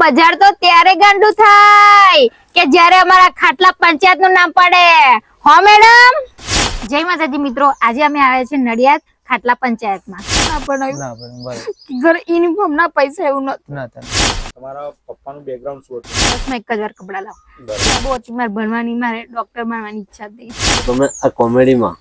બજાર તો ત્યારે ગાંડું થાય કે જ્યારે અમારા ખાટલા પંચાયત નું નામ પડે. હો મેડમ. જય માતાજી મિત્રો, આજે અમે આવ્યા છે નડિયાદ ખાટલા પંચાયતમાં. ઘર યુનિફોર્મ ના પૈસા એવું નથી. તમારા પપ્પાનું બેકગ્રાઉન્ડ શું હતું? મેં એક જ વાર કપડા લાવ. બહુ હતી મારે ભણવાની, મારે ડોક્ટર બનવાની ઈચ્છા હતી. તમે આ કોમેડીમાં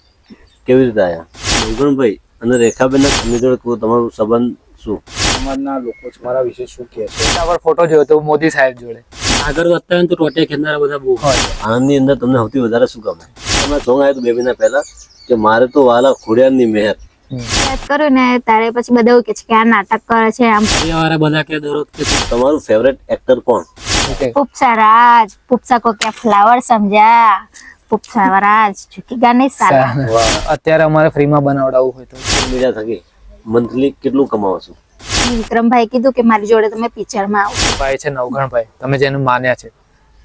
કેવી રીતે આવ્યા? નવગણભાઈ અને રેખાબેન તમે જોડે તમારું સંબંધ શું? સમાજના લોકો તમારા વિશે શું કહે છે? પર ફોટો જોયો તો મોદી સાહેબ જોડે આગળ વધતા હોય તો ટોટિયા ખેંચનારા બધા બહુ હોય. આનંદની અંદર તમને સૌથી વધારે શું ગમે? તમે સોંગ આવ્યું 2 મહિના પહેલા કે મારે તો વાલા ખોડિયારની મહેર. યાદ કર્યું ને તારે પછી બધા એવું કે છે કે આ નાટક કરે છે. આમ પરિવારે બધા કે દરરોજ કે તમારું ફેવરેટ એક્ટર કોણ? પુપ્સા રાજ. પુપ્સા કો કે ફ્લાવર સમજા. પુપ્સા રાજ ચૂકેગા નહીં સાલા. અત્યારે અમારે ફ્રીમાં બનાવડાવવું હોય તો મીડિયા થકી મંથલી કેટલું કમાવો છો? વિક્રમભાઈ કીધું કે મારી જોડે તમે પિક્ચરમાં આવો. ભાઈ છે નવઘણભાઈ, તમે જેને માન્યા છે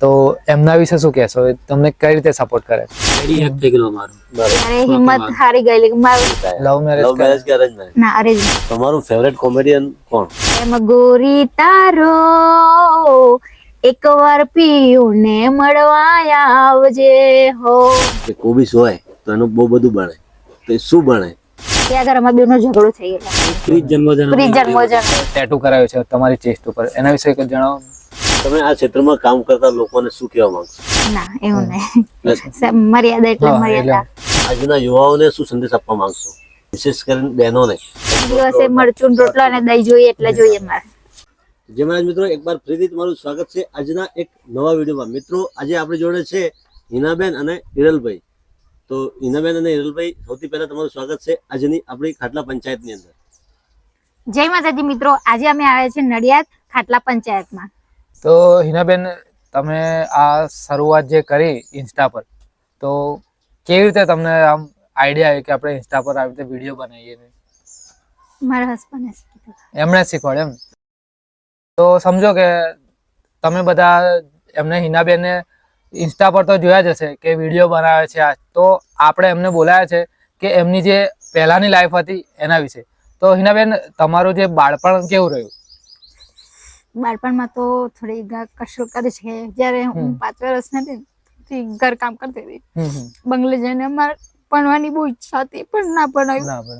તો એમના વિશે શું કહેશો? તમને કઈ રીતે સપોર્ટ કરે? આઈડી હેક થઈ ગયેલો મારું. ત્યારે હિંમત હારી ગયેલી કે મારું લવ મેરેજ કે અરેન્જ મેરેજ? ના અરેન્જ. તમારું ફેવરેટ કોમેડિયન કોણ? એમ ગોરી તારો એકવાર પીયુને મળવા આવજે હો. કે કોબીસ હોય તો એનું બહુ બધું બને, તો એ શું બને? ત્યાં આગળ અમારા બેનો ઝઘડો થઈ ગયેલો. પ્રીત જન્મોજન્મ પ્રી જન્મોજન્મ. ટેટુ કરાયો છે તમારી ચેસ્ટ ઉપર, એના વિશે કંઈ જણાવો. તમે આ ક્ષેત્રમાં કામ કરતા લોકોને શું કહેવા માંગશો? ના એવું નહીં. મર્યાદા એટલે મર્યાદા. આજના યુવાઓને શું સંદેશ આપવા માંગશો, વિશેષ કરીને બહેનોને? દિવસે મરચું રોટલો અને દહીં જોઈએ એટલે જોઈએ મારે. જય મહારાજ મિત્રો, એકવાર ફરીથી તમારું સ્વાગત છે આજના એક નવા વિડીયોમાં. મિત્રો આજે આપણી જોડે છે હિનાબેન અને હિરલભાઈ. તો હિનાબેન અને હિરલભાઈ, સૌથી પહેલા તમારું સ્વાગત છે આજની આપણી ખાટલા પંચાયતની અંદર. જય માતાજી મિત્રો, આજે અમે આવ્યા છે નડિયાદ ખાટલા પંચાયતમાં. તો હિનાબેન, તમે આ શરૂઆત જે કરી ઇન્સ્ટા પર, તો કેવી રીતે તમને આમ આઈડિયા આવ્યો કે આપણે ઇન્સ્ટા પર આવી રીતે વિડીયો બનાવીએ? મારા હસબન્ડે કીધું. એમણે શીખવાડે એમ? તો સમજો કે તમે બધા એમને હિનાબેનને ઇન્સ્ટા પર તો જોયા જ હશે કે વિડીયો બનાવે છે આ, તો આપણે એમને બોલાયા છે કે એમની જે પહેલાની લાઈફ હતી એના વિશે. તો હિનાબેન, તમારું જે બાળપણ કેવું રહ્યું? બાળપણમાં તો થોડી કશું કરી છે. જયારે હું 5 વર્ષની હતી ઘર કામ કરતી હતી. બંગલે જઈને અમારે ભણવાની બહુ ઈચ્છા હતી પણ ના ભણાયું.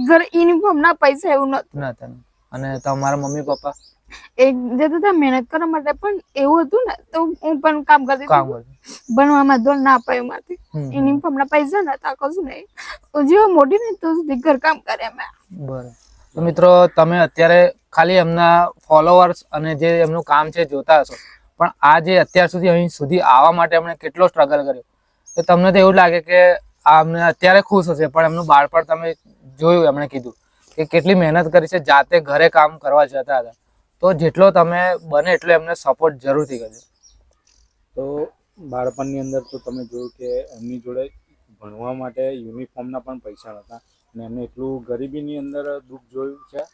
ઘર યુનિફોર્મ ના પૈસા એવું નથી. અને તમારા મમ્મી પપ્પા એક જતા હતા મહેનત કરવા માટે, પણ એવું હતું ને તો હું પણ કામ કરતી હતી. ભણવામાં ધોરણ ના અપાયું માંથી. યુનિફોર્મ ના પૈસા નતા, કશું નહીં. જેવા મોટી ને તો સુધી ઘર કામ કરે અમે. બરાબર. તો મિત્રો, તમે અત્યારે ખાલી એમના ફોલોવર્સ અને જે એમનું કામ છે જોતા હશો, પણ આ જે અત્યાર સુધી અહીં સુધી આવવા માટે એમણે કેટલો સ્ટ્રગલ કર્યો, તો તમને તો એવું લાગે કે અમને અત્યારે ખુશ હશે, પણ એમનું બાળપણ તમે જોયું. એમણે કીધું કે કેટલી મહેનત કરી છે, જાતે ઘરે કામ કરવા જતા હતા. તો જેટલો તમે બને એટલો એમને સપોર્ટ જરૂરથી કરજો. તો બાળપણની અંદર તો તમે જોયું કે એમની જોડે ભણવા માટે યુનિફોર્મના પણ પૈસા નહોતા અને એમને એટલું ગરીબીની અંદર દુઃખ જોયું છે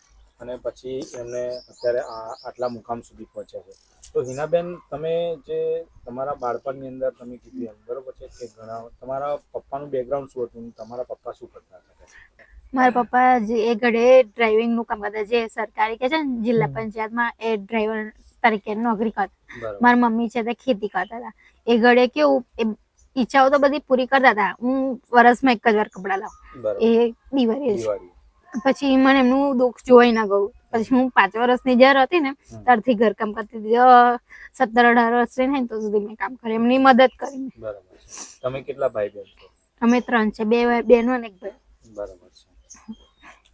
અને પછી એમને અત્યારે આટલા મુકામ સુધી પહોંચ્યા છે. તો હિનાબેન, તમે જે તમારા બાળપણની અંદર તમે કીધું એમ બરોબર છે કે ઘણા તમારા પપ્પાનું બેકગ્રાઉન્ડ શું હતું, તમારા પપ્પા શું કરતા હતા? મારા પપ્પા જે એ ઘડે ડ્રાઇવિંગ નું કામ કરતા, જે સરકારી કે છે ને જિલ્લા પંચાયતમાં, એ ડ્રાઈવર તરીકે નોકરી કરતા. મારી મમ્મી છે તે ખેતી કરતા હતા. એ ઘડે કેવું ઈચ્છાઓ તો બધી પૂરી કરતા હતા. હું વર્ષમાં એક જ વાર કપડા લાવું, એ દિવાળી. પછી મને એમનું દુઃખ જોઈ ના ગયું. પછી હું 5 વર્ષની જયારે હતી ને ત્યારથી ઘર કામ કરતી હતી. 17-18 વર્ષની ને તો સુધી મેં કામ કર્યું, એમની મદદ કરી. બરાબર. તમે કેટલા ભાઈ બહેન છો? અમે 3 છે, 2 બહેનો અને 1 ભાઈ. બરાબર છે.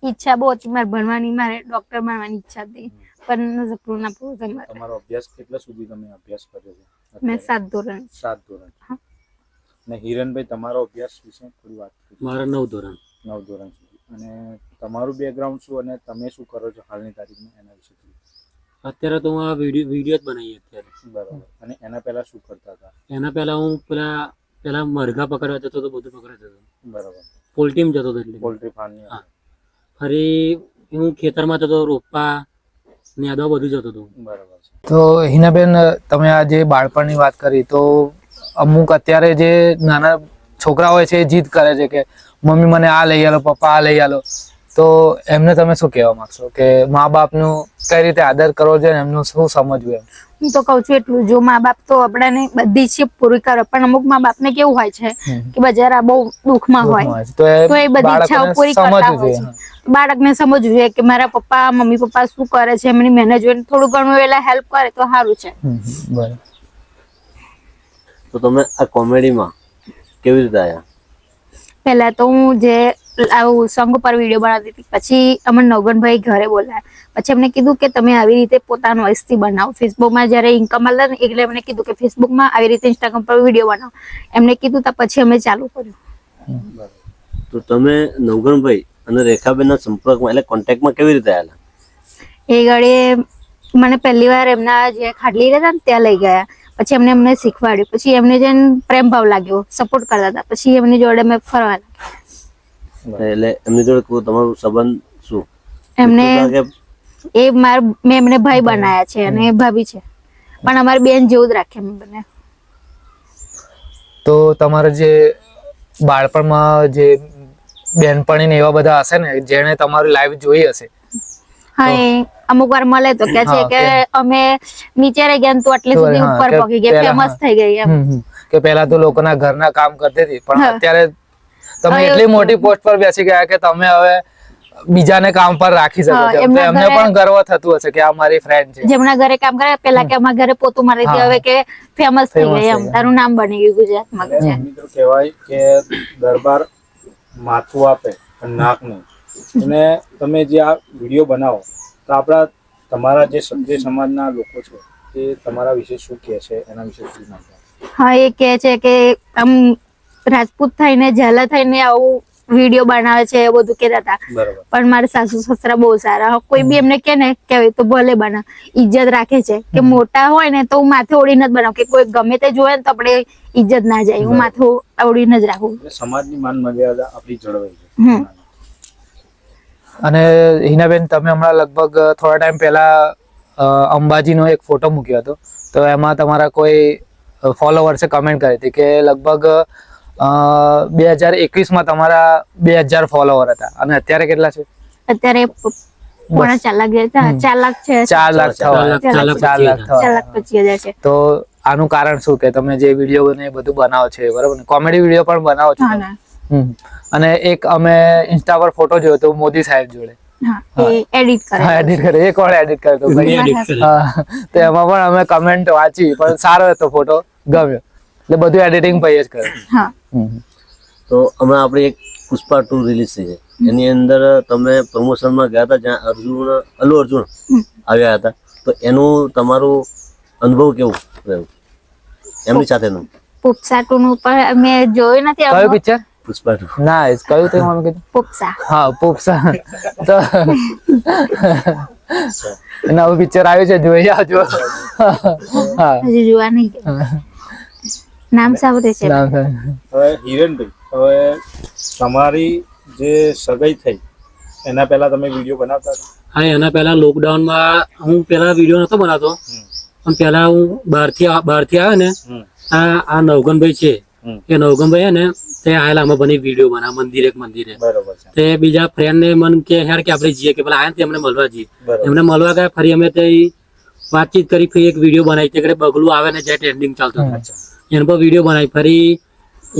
ઈચ્છા બહુ હતી મારે ભણવાની, મારે ડોક્ટર બનવાની ઈચ્છા હતી, પણ પૂરું ના પૂરું થયું. તમારો અભ્યાસ કેટલા સુધી તમે અભ્યાસ કર્યો છે? મેં 7 ધોરણ. 7 ધોરણ. અને હિરણભાઈ, તમારો અભ્યાસ વિશે થોડી વાત કરો. મારા 9 ધોરણ. 9 ધોરણ સુધી. અને તમારું બેકગ્રાઉન્ડ શું અને તમે શું કરો છો હાલની તારીખમાં, એના વિશે થોડી. અત્યારે તો હું આ વિડીયો જ બનાવીએ અત્યારે. બરાબર. અને એના પહેલા શું કરતા હતા? એના પહેલા હું પેલા મરઘા પકડવા જતો હતો, બધું પકડવા જતો. બરાબર. પોલ્ટ્રીમાં જતો હતો. એટલે પોલ્ટ્રી ફાર્મની. હા. ફરી હું ખેતરમાં જતો, રોપવા ને આદવા બધું જતો હતો. બરાબર છે. તો હિનાબેન, તમે આ જે બાળપણની વાત કરી, તો અમુક અત્યારે જે નાના છોકરા હોય છે એ જીદ કરે છે કે મમ્મી મને આ લઈ આલો, પપ્પા આ લઈ આલો. તો એમને તમે શું કહેવા માંગશો કે મા બાપનું કઈ રીતે આદર કરવો જોઈએ અને એમનું શું સમજવું એમ? હું તો કઉ છું એટલું, જો મા બાપ તો આપણાને બધી ઈચ્છા પૂરી કરે, પણ અમુક મા બાપને કેવું હોય છે કે બજારા બહુ દુઃખમાં હોય, તો તો એ બધી ઈચ્છાઓ બાળકોને પૂરી કરતા સમજવું હોય જોઈએ. છે. બાળકને સમજવું જોઈએ કે મારા પપ્પા મમ્મી પપ્પા શું કરે છે, એમની મહેનત જોઈને થોડું ઘણું એલા હેલ્પ કરે તો સારું છે. બરાબર. તો તમે આ કોમેડીમાં કેવી રીતે આવ્યા? પહેલા તો હું જે આવું સોંગ ઉપર વિડીયો બનાવતી હતી, પછી અમને નવગણભાઈ ઘરે બોલાયા, પછી એમને કીધું કે તમે આવી રીતે પોતાનો વોઇસથી બનાવો. ફેસબુકમાં જ્યારે ઇન્કમ મળે ને એટલે એમને કીધું કે ફેસબુકમાં આવી રીતે ઇન્સ્ટાગ્રામ પર વિડીયો બનાવો. એમને કીધું તો પછી અમે ચાલુ કર્યું. તો તમે નવગણભાઈ અને રેખાબેનના સંપર્કમાં એટલે કોન્ટેક્ટમાં કેવી રીતે આવેલા? એ ઘડી મને પહેલી વાર એમના જે ખાટલી રહેતા ને ત્યાં લઈ ગયા, પછી એમને અમને શીખવાડ્યું, પછી એમને જેમ પ્રેમ ભાવ લાગ્યો, સપોર્ટ કરતા હતા, પછી એમની જોડે મેં ફરવા લાગી. એટલે એમની જોડે તમારું સંબંધ શું? એમને મિત્રતા કે મેં એમને ભાઈ બનાયા છે અને ભાભી છે, પણ અમારી બેન જેવું જ રાખે અમે બંને. તો તમારે જે બાળપણમાં જે બેનપણી ને એવા બધા હશે ને જેને તમારી લાઈફ જોઈ હશે, હા, એ અમુક વાર મળે તો કે છે હા, કે અમે નીચે રહી ગયા ને તું આટલી સુધી હા, ઉપર કે પહોંચી ગઈ, પહેલા, ફેમસ થઈ ગઈ એમ. કે પેલા તો લોકોના ઘરના કામ કરતી હતી, પણ હા. અત્યારે તમે હવે એટલી મોટી પોસ્ટ પર બેસી ગયા કે તમે હવે બીજાને કામ પર રાખી શકો હા, છો. તો એમના એમને ઘરે- પણ ગર્વ થતું હશે કે આ મારી ફ્રેન્ડ છે. જેમના ઘરે કામ કરે પેલા કે અમારા ઘરે પોતું મારી હતી, હા. હવે કે ફેમસ થઈ Famous ગઈ થઈ એમ, ગઈ. તારું નામ બની ગયું ગુજરાતમાં કે છે. મિત્રો કહેવાય કે દરબાર માથું આપે પણ નાક નહીં. અને તમે જે આ વિડીયો બનાવો તો આપણા તમારા જે ક્ષત્રિય સમાજના લોકો છે એ તમારા વિશે શું કહે છે, એના વિશે શું માનતા? હા, એ કે છે કે આમ રાજપૂત થઈને ઝાલા થઈને આવું વિડીયો બનાવે છે, એ બધું કહેતા હતા. બરાબર. પણ મારા સાસુ સસરા બહુ સારા, કોઈ બી એમને કે ને કે તો ભલે બનાવ, ઇજ્જત રાખે છે કે મોટા હોય ને તો હું માથે ઓળીને જ બનાવું, કે કોઈ ગમે તે જોવે ને તો આપણે ઇજ્જત ના જાય, હું માથે ઓળીને જ રાખું. એટલે સમાજની માન મર્યાદા આપણી જળવાઈ હમ. છે. અને હિનાબેન, તમે હમણાં લગભગ થોડા ટાઈમ પહેલા અંબાજીનો એક ફોટો મૂક્યો હતો, તો એમાં તમારા કોઈ ફોલોવર્સે કમેન્ટ કરી હતી કે લગભગ 2021માં તમારા 2000 ફોલોવર હતા અને અત્યારે કેટલા છે? અત્યારે પોણા 4 લાખ ગયા, 4 લાખ છે, 4 લાખ થવા, 4 લાખ 4 લાખ 4,25,000 છે. તો આનું કારણ શું કે તમે જે વિડીયો ને એ બધું બનાવો છો, બરાબર ને? કોમેડી વિડીયો પણ બનાવો છો હા તમે? ના, અને એક અમે ઇન્સ્ટા પર ફોટો જોયો તો મોદી સાહેબ જોડે. હા, એ એડિટ કરે. હા, એડિટ કરે. એ કોણ એડિટ કરે તો ભાઈ? edit કરે. હા, તો એમાં પણ અમે કમેન્ટ વાંચી, પણ સારો હતો ફોટો, ગમ્યો. એટલે બધું એડિટિંગ ભાઈ જ કરે. હા, તો હમણાં આપણી એક પુષ્પા 2 રિલીઝ થઈ છે, એની અંદર તમે પ્રમોશનમાં ગયા હતા જ્યાં અલ્લુ અર્જુન આવ્યા હતા, તો એનું તમારું અનુભવ કેવું રહ્યું એમની સાથેનું? પુપ્સા 2 નું પણ મેં જોયું નથી. કયું પિક્ચર? પુષ્પા 2. ના, કયું તે મને કીધું? પુપ્સા. હા, પુપ્સા. તો નવું પિક્ચર આવ્યું છે, જોઈ આવજો. હા, હજી જોવા નહીં ગયા. નામ સાંભળે છે. નામ છે. હવે હિરેનભાઈ, હવે તમારી જે સગાઈ થઈ એના પહેલા તમે વિડીયો બનાવતા હતા? હા, એના પહેલા લોકડાઉનમાં હું પહેલા વિડીયો નતો બનાવતો, પણ પહેલા હું બહારથી આવ્યો ને, આ નવગણભાઈ છે, એ નવગણભાઈ ને તે આયેલા અમે બની વિડીયો બનાવ મંદિરે બરોબર છે. તે બીજા ફ્રેન્ડ ને મન કે હેડ કે આપણે જઈએ, કે પેલા આયા ને એમને મળવા જઈએ. બરોબર. એમને મળવા ગયા, ફરી અમે તે વાતચીત કરી, ફરી એક વિડીયો બનાવી, તે બગલું આવે ને જે ટ્રેન્ડિંગ ચાલતું હતું એના પર વિડીયો બનાવી. ફરી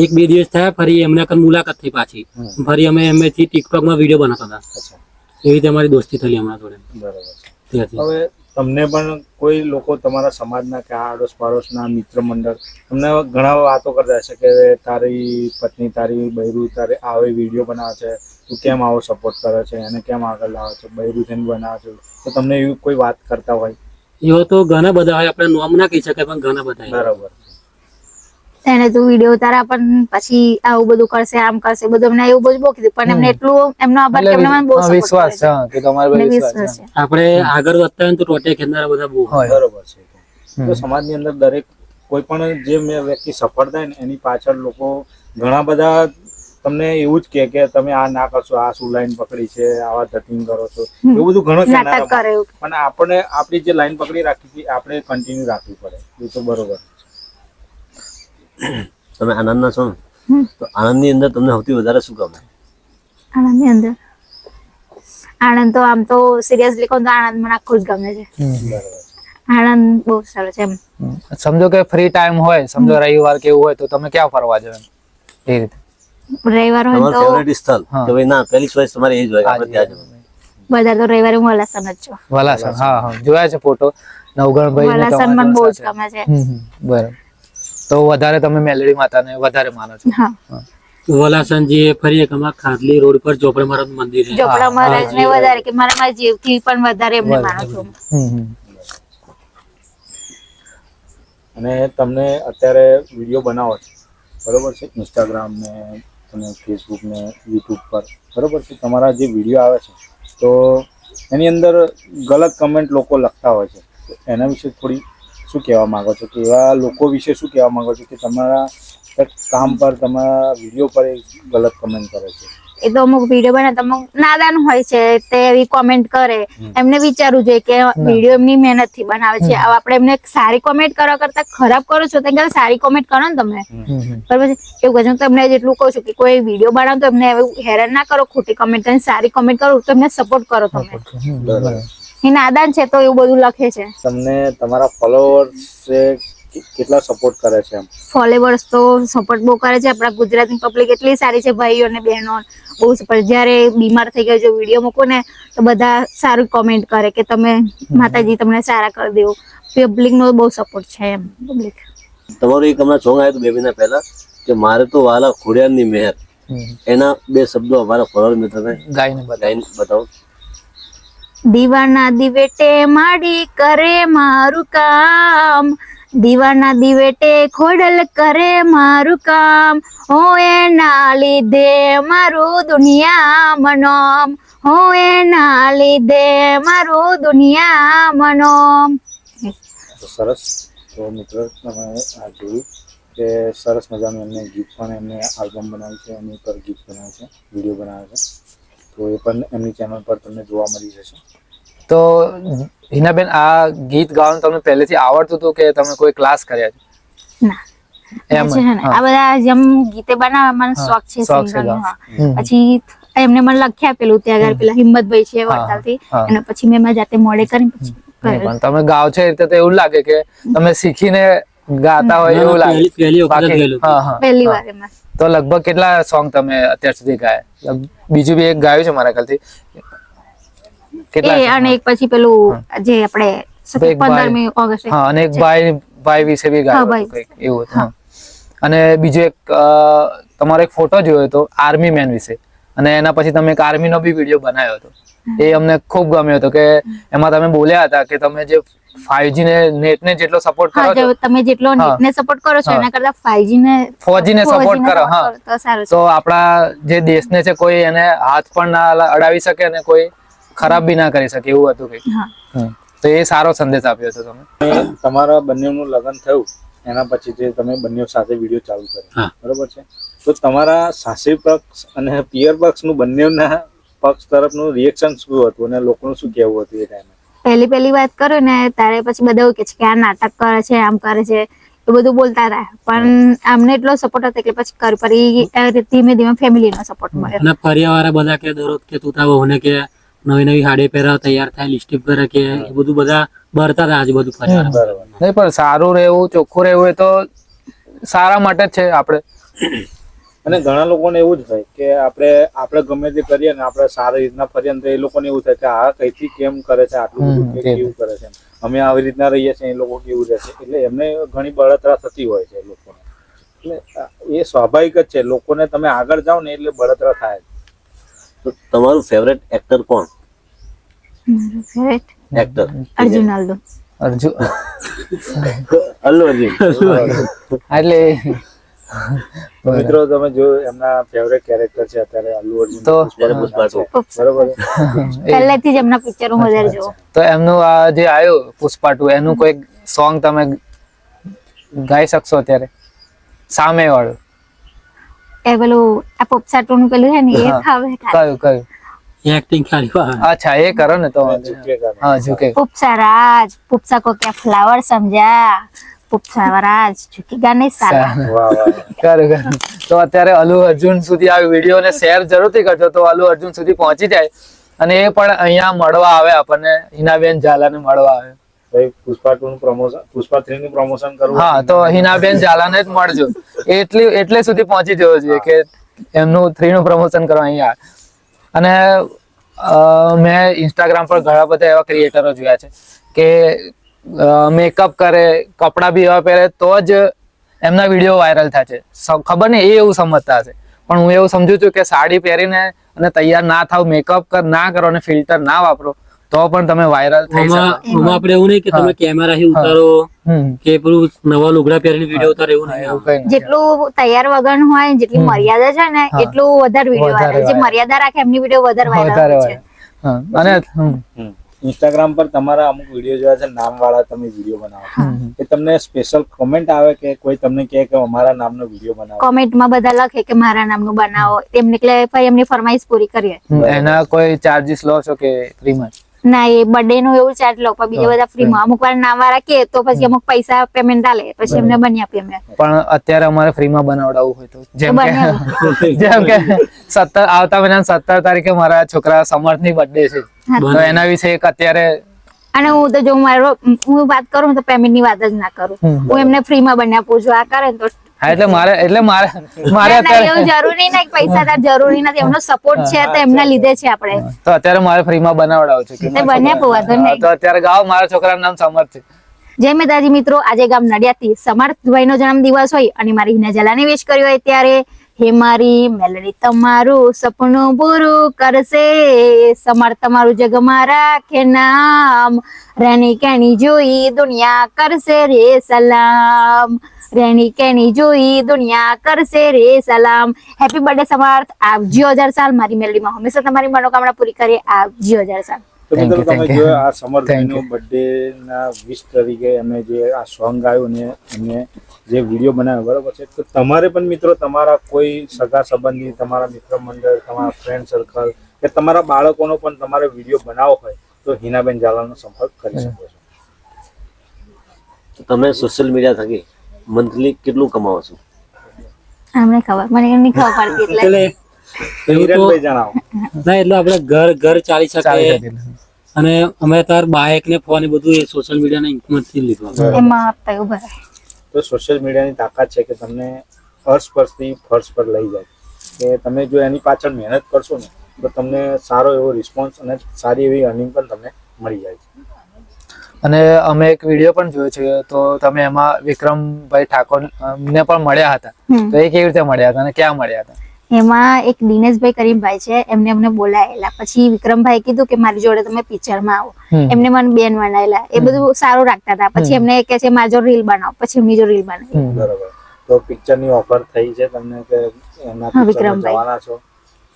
1-2 દિવસ થયા, ફરી એમને મુલાકાત થઈ પાછી, ફરી અમે એમથી ટિકટોકમાં વિડીયો બનાવતા હતા. અચ્છા, એવી રીતે અમારી દોસ્તી થઈ હમણાં જોડે. બરોબર છે. ત્યાંથી હવે તમને પણ કોઈ લોકો તમારા સમાજના કે આડોશ પાડોશના મિત્ર મંડળ તમને ઘણા વાતો કરતા હશે કે તારી પત્ની, તારી બૈરું તારે આવે વિડીયો બનાવે છે, તું કેમ આવો સપોર્ટ કરે છે, એને કેમ આગળ લાવે છે, બૈરું થઈને બનાવે છે, તો તમને એવી કોઈ વાત કરતા હોય? એવો તો ઘણા બધા હોય, આપણે નામ ના કહી શકાય, પણ ઘણા બધા હોય. બરાબર. એને તું વિડીયો ઉતારા પણ પછી આવું બધું કરશે, આમ કરશે, બધું એમને એવું બધું બહુ કીધું, પણ એમને એટલું એમનો આભાર કે એમને મને બહુ support વિશ્વાસ કરે છે કે તમારો છે. વિશ્વાસ વિશ્વાસ છે. છે. આપણે આગળ વધતા હોય ને તો ટોટે ખેંચનારા બધા બહુ હોય. હોય. બરોબર છે. તો સમાજની અંદર દરેક કોઈ પણ જે વ્યક્તિ સફળ થાય ને એની પાછળ લોકો ઘણા બધા તમને એવું જ કે તમે આ ના કરશો, આ શું લાઈન પકડી છે, આવા ધતિંગ કરો છો, એવું બધું ઘણું નાટક કહેનારા કરે એવું. પણ આપણે આપણી જે લાઈન પકડી રાખી હતી આપણે કન્ટિન્યુ રાખવી પડે, એ તો બરોબર. તમે આનંદના છો ને, તો આનંદની અંદર તમને સૌથી વધારે શું ગમે? આનંદની અંદર આણંદ તો આમ તો સિરિયસલી કહું તો આણંદ મને આખું જ ગમે છે. બરાબર. આણંદ બહુ સારું છે એમ. સમજો કે ફ્રી ટાઈમ હોય, સમજો રવિવાર કે એવું હોય તો તમે ક્યાં ફરવા જાવ એમ? એ રીતે રવિવાર હોય તમારું તો ફેવરેટ સ્થળ હા. કે ભાઈ ના પહેલી ચોઈસ તમારી એ જ હોય આપણે ત્યાં જવાનું. બધા તો રવિવારે હું વલાસણ જ છું. વલાસણ, હા હા જોયા છે ફોટો નવગણભાઈ ને વલાસણ મને બહુ જ તમારા ગમે છે. બરાબર. તો વધારે તમે મેલડી માતાને વધારે માનો છો? હા, વલાસણ જે ફરી એક અમારા ખાટલી રોડ પર ચોપડે મહારાજ મંદિર છે. ચોપડા મહારાજ ને વધારે કે મારા જીવથી પણ વધારે એમને બરાબર. માનું છું. અને તમને અત્યારે વિડીયો બનાવો છો બરોબર છે, ઇન્સ્ટાગ્રામ ને તમે ફેસબુક ને યુટ્યુબ પર બરોબર છે, તમારા જે વિડીયો આવે છે તો એની અંદર ગલત કમેન્ટ લોકો લખતા હોય છે, તો એના વિશે થોડી શું કહેવા માંગો છો કે એવા લોકો વિશે શું કહેવા માંગો છો કે તમારા કામ પર તમારા વિડીયો પર એ ગલત કમેન્ટ કરે છે? એ તો અમુક વિડીયો બનાવે તો અમુક નાદાન હોય છે તે એવી કોમેન્ટ કરે. એમને વિચારવું જોઈએ કે વિડીયો એમની મહેનત થી બનાવે છે. હવે આપણે એમને સારી કોમેન્ટ કરવા કરતા ખરાબ કરો છો તો સારી કોમેન્ટ કરો ને તમે. બરાબર છે, એવું કહે છે. હું તમને જેટલું કહું છું કે કોઈ વિડીયો બનાવો તો એમને એવું હેરાન ના કરો ખોટી કોમેન્ટ, સારી કોમેન્ટ કરો તો એમને સપોર્ટ કરો તમે. બરાબર. એ નાદાન છે તો એવું બધું લખે છે. તમને તમારા ફોલોઅર્સ કેટલા સપોર્ટ કરે છે એમ? ફોલોવર્સ તો સપોર્ટ બહુ કરે છે. આપણા ગુજરાતની પબ્લિક એટલી સારી છે, ભાઈઓ અને બહેનો બહુ સપોર્ટ. જ્યારે બીમાર થઈ ગયો જો વિડીયો મૂકો ને તો બધા સારું કોમેન્ટ કરે કે તમે માતાજી તમને સારા કરી દેવું. પબ્લિક નો બહુ સપોર્ટ છે એમ. પબ્લિક તમારું એક હમણાં સોંગ આવ્યું હતું 2 મહિના પહેલા કે મારે તો વાલા ખોડિયારની મહેર, એના 2 શબ્દો અમારા ફોલોઅર મિત્રને ગાયને ગાઈને બતાવો. દીવાના દિવેટે માડી કરે મારું કામ, દીવાના દિવેટે ખોડલ કરે મારું કામ, હો એના લીધે મારું દુનિયા મનોમ, હો એના લીધે મારું દુનિયા મનોમ. તો સરસ. તો મિત્રો તમે આ જોયું કે સરસ મજાનું એમને ગીત પણ એમને આલ્બમ બનાવી છે, એની પર ગીત બનાવે છે, વિડીયો બનાવે છે, તો એ પણ એમની ચેનલ પર તમને જોવા મળી જશે. તો હિનાબેન, આ ગીત ગાવાનું તમને પહેલેથી આવડતું હતું કે તમે કોઈ ક્લાસ કર્યા છે? ના, આ બધા જેમ ગીતે બનાવે મને શોખ છે સિંગરનો. પછી એમને મને લખી આપેલું ત્યાં આગળ પેલા હિંમતભાઈ છે વડતાલથી, અને પછી મેં મારી જાતે મોડે કરીને પછી પણ તમે ગાવ છો એટલે તો એવું લાગે કે તમે શીખીને ગાતા હોય એવું લાગે. પહેલી વાર એમાં. તો લગભગ કેટલા સોંગ તમે અત્યાર સુધી ગાયા? બીજું બી એક ગાયું છે મારા ખ્યાલથી. એ અને એક પછી પેલું જે આપણે 15મી ઓગસ્ટ, હા, અને એક ભાઈ વિશે બી ગાયું હતું કંઈક એવું હતું. અને બીજું એક તમારો એક ફોટો જોયો હતો આર્મી મેન વિશે, અને એના પછી તમે એક આર્મી નો બી વિડીયો બનાવ્યો હતો. એ અમને ખૂબ ગમ્યો હતો કે એમાં તમે બોલ્યા હતા કે તમે જે 5G ને નેટ ને જેટલો સપોર્ટ કરો છો, તમે જેટલો નેટ ને સપોર્ટ કરો છો એના કરતા 4G ને સપોર્ટ કરો. હા, તો સારું છે. તો આપણા જે દેશને છે કોઈ એને હાથ પણ ના અડાવી શકે અને કોઈ ખરાબ બી ના કરી શકે એવું હતું કંઈક. તો એ સારો સંદેશ આપ્યો હતો તમે. તમારા બંનેનું લગ્ન થયું એના પછી જે તમે બંને સાથે વિડીયો ચાલુ કર્યો બરોબર છે, તો તમારા સાસરી પક્ષ અને પિયર પક્ષનું બંનેના પક્ષ તરફનું રિએક્શન શું હતું અને લોકોનું શું કહેવું હતું એ ટાઈમે? પહેલી વાત કરો ને ત્યારે પછી બધા એવું કે છે કે આ નાટક કરે છે, આમ કરે છે, એ બધું બોલતા હતા. પણ આમને એટલો સપોર્ટ હતો એટલે પછી ધીમે ધીમે ફેમિલીનો સપોર્ટ મળ્યો. અને પરિવાર બધા કે દરરોજ કે તું તારા વહુને કે નવી સાડી પહેરા, તૈયાર થાય, લિપસ્ટિક કરે કે એ બધું બધા બરતા હતા આજુબાજુ પરિવાર. નહીં, પણ સારું રહેવું, ચોખ્ખું રહેવું એ તો સારા માટે જ છે આપણે. અને ઘણા લોકોને એવું જ થાય કે આપણે ગમે તે કરીએ ને આપણે સારી રીતના ફરીએ ને તો એ લોકોને એવું થાય કે આ કઈથી કેમ કરે છે, આટલું બધું કેવું કરે છે, અમે આવી રીતના રહીએ છીએ, એ લોકો કેવું રહે છે, એટલે એમને ઘણી બળતરા થતી હોય છે લોકોને. એટલે એ સ્વાભાવિક જ છે, લોકોને તમે આગળ જાઓ ને એટલે બળતરા થાય. તો તમારું ફેવરેટ એક્ટર કોણ? Favourite actor Arjun Allu. અલ્લુ અર્જુન. એટલે મિત્રો તમે જો એમના ફેવરેટ કેરેક્ટર છે અત્યારે અલ્લુ અર્જુન તો પુષ્પા છે, બરોબર છે? પહેલેથી જ એમના પિક્ચર હું વધારે જોઉં. તો એમનું આ જે આવ્યું પુષ્પા 2 એનું કોઈ સોંગ તમે ગાઈ શકશો અત્યારે? સામે વાળું એ પેલું આ પોપસાટું નું પેલું છે ને એ ખાવે. કયું એક્ટિંગ ખાલી અચ્છા, એ કરો ને તો હા, ઝુકે. पुप्सा राज, पुप्सा को क्या फ्लावर समझा, पुप्सा राज झुकेगा नहीं साला. વાહ વાહ. કરું. તો અત્યારે અલ્લુ અર્જુન સુધી આ વિડીયો ને શેર જરૂરથી કરજો તો અલ્લુ અર્જુન સુધી પહોંચી જાય અને એ પણ અહીંયા મળવા આવે આપણને, હિનાબેન ઝાલાને મળવા આવે. ભાઈ પુષ્પા 2 નું પ્રમોશન, પુષ્પા 3 નું પ્રમોશન કરવું હા, તો હિનાબેન ઝાલાને જ મળજો. એટલે સુધી પહોંચી જવો જોઈએ કે એમનું 3 નું પ્રમોશન કરવા અહીંયા આવે. અને મેં ઇન્સ્ટાગ્રામ પર ઘણા બધા એવા ક્રિએટરો જોયા છે કે મેકઅપ કરે, કપડાં બી એવા પહેરે તો જ એમના વિડીયો વાયરલ થાય છે. ખબર નહીં એ એવું સમજતા હશે, પણ હું એવું સમજુ છું કે સાડી પહેરીને અને તૈયાર ના થાવ, મેકઅપ ના કરો અને ફિલ્ટર ના વાપરો તો પણ તમે વાયરલ થઈ શકો. આમાં આપણે એવું નહીં કે તમે કેમેરાથી ઉતારો કે પેલું નવા લુગડા પહેરીને વિડીયો ઉતારો, એવું નહીં. એવું કઈ નહીં. જેટલું તૈયાર વગર હોય, જેટલી મર્યાદા છે ને એટલું વધારે વિડીયો વાયરલ. જે મર્યાદા રાખે એમની વિડીયો વધારે વાયરલ છે. હા, અને ઇન્સ્ટાગ્રામ પર તમારા અમુક વિડીયો જોયા છે, નામ વાળા તમે વિડીયો બનાવો, એ તમને સ્પેશિયલ કોમેન્ટ આવે કે કોઈ તમને કહે કે અમારા નામનો વિડીયો બનાવો? કોમેન્ટમાં બધા લખે કે મારા નામનું બનાવો, એમને એટલે ભાઈ એમની ફરમાઈશ પૂરી કરીએ. એના કોઈ ચાર્જીસ લો છો કે ફ્રીમાં? ના, એ બર્થડે નું એવું ચાર્જ લો, પણ બીજા બધા ફ્રીમાં. અમુક વાર નામ વાળા કે તો પછી અમુક પૈસા પેમેન્ટ આલે, પછી એમને બની આપીએ અમે. પણ અત્યારે અમારે ફ્રીમાં બનાવડાવવું હોય તો જેમ કે 17 આવતા મહિના 17 તારીખે મારા છોકરા સમર્થની બર્થડે છે, તો એના વિશે એક અત્યારે અને હું તો જો હું વાત કરું તો પેમેન્ટ ની વાત જ ના કરું. હું એમને ફ્રીમાં બની આપું છું. આ કરે તો હા, એટલે મારે અત્યારે એવું જરૂરી નહીં, પૈસા તાર જરૂરી નથી. એમનો સપોર્ટ છે તો એમના લીધે છે આપણે. તો અત્યારે મારે ફ્રીમાં બનાવડાવું છે કે બન્યા પોવાતો નહીં. તો અત્યારે ગાવ મારા છોકરાનું નામ સમર્થ છે. જય માતાજી મિત્રો, આજે ગામ નડિયાદથી સમર્થભાઈ નો જન્મદિવસ હોય અને મારી હિના ઝાલાને વિશ કર્યો હોય ત્યારે હે મારી મેલડી તમારું સપનું પૂરું કરશે, સમર્થ તમારું જગમાં રાખે નામ, રેની કેની જોઈ દુનિયા કરશે રે સલામ, રેની કેની જોઈ દુનિયા કરશે રે સલામ. હેપી બર્થડે સમર્થ, આવજો 1000 સાલ. મારી મેલડીમાં હંમેશા તમારી મનોકામના પૂરી કરે, આવજો 1000 સાલ. તો મિત્રો તમે જો આ સમર્થભાઈનો બર્થડે ના વિશ તરીકે અમે જે આ સોંગ ગાયું ને એમને જે વિડીયો બનાવ્યો, બરોબર છે, તો તમારે પણ મિત્રો તમારા કોઈ સગા સંબંધી, તમારા મિત્ર મંડળ, તમારા ફ્રેન્ડ સર્કલ કે તમારા બાળકોનો પણ તમારે વિડીયો બનાવવો હોય તો હિનાબેન ઝાલાનો સંપર્ક કરી શકો છો. તમે સોશિયલ મીડિયા થકી મંથલી કેટલું કમાવો છો? અમને ખબર, મને નહીં ખબર પડતી એટલે હિરણભાઈ જણાવો. ના, એટલે આપણે ઘર ચાલી શકે. અને અમે તાર બાઇક ને ફોન એ બધું એ સોશિયલ મીડિયા ના ઇન્કમ થી લીધું. એમાં હપ્તા એવું ભરાય. તો સોશિયલ મીડિયાની તાકાત છે કે તમને અર્શ પરથી ફર્શ પર લઈ જાય, કે તમે જો એની પાછળ મહેનત કરશો ને તો તમને સારો એવો રિસ્પોન્સ અને સારી એવી અર્નિંગ પણ તમને મળી જાય છે. અને અમે એક વિડીયો પણ જોયો છે, તો તમે એમાં વિક્રમભાઈ ઠાકોર ને પણ મળ્યા હતા, તો એ કેવી રીતે મળ્યા હતા અને ક્યાં મળ્યા હતા? એમાં એક દિનેશભાઈ કરીમભાઈ છે, એમને અમને બોલાયેલા. પછી વિક્રમભાઈ કીધું કે મારી જોડે તમે પિક્ચરમાં આવો. એમને મને બેન બનાવેલા, એ બધું સારું રાખતા હતા. પછી એમને કે છે મારી જોડે રીલ બનાવો, પછી એમની જોડે રીલ બનાવી. બરોબર. તો પિક્ચર ની ઓફર થઈ છે તમને કે એના પિક્ચરમાં જવાના છો?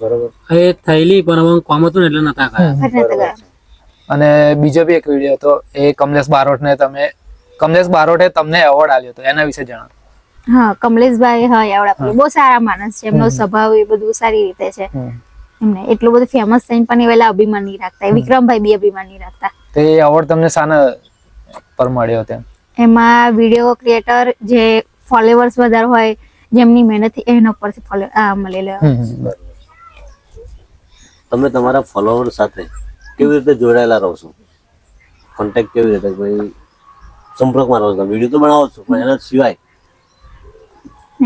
બરોબર. એ થયેલી, પણ હવે કામ હતું ને એટલે નતા ગયા. અને બીજો બી એક વિડીયો હતો, એ કમલેશ બારોટે તમને એવોર્ડ આપ્યો હતો, એના વિશે જણાવો. હા, કમલેશભાઈ હા એવડા બહુ સારા માણસ છે. એમનો સ્વભાવ એ બધું સારી રીતે છે. એમને એટલું બધું ફેમસ થઈને પણ એ વેલા અભિમાન નહીં રાખતા. વિક્રમભાઈ બી અભિમાન નહીં રાખતા. તો એ એવોર્ડ તમને શાના પર મળ્યો તેમ? એમાં વિડીયો ક્રિએટર જે ફોલોવર્સ વધારે હોય, જેમની મહેનત એના ઉપરથી મળેલો. તમે તમારા ફોલોવર સાથે કેવી રીતે જોડાયેલા રહો છો? કોન્ટેક્ટ કેવી રીતે, કોઈ સંપર્કમાં રહો છો? વિડીયો તો બનાવો છો, પણ એના સિવાય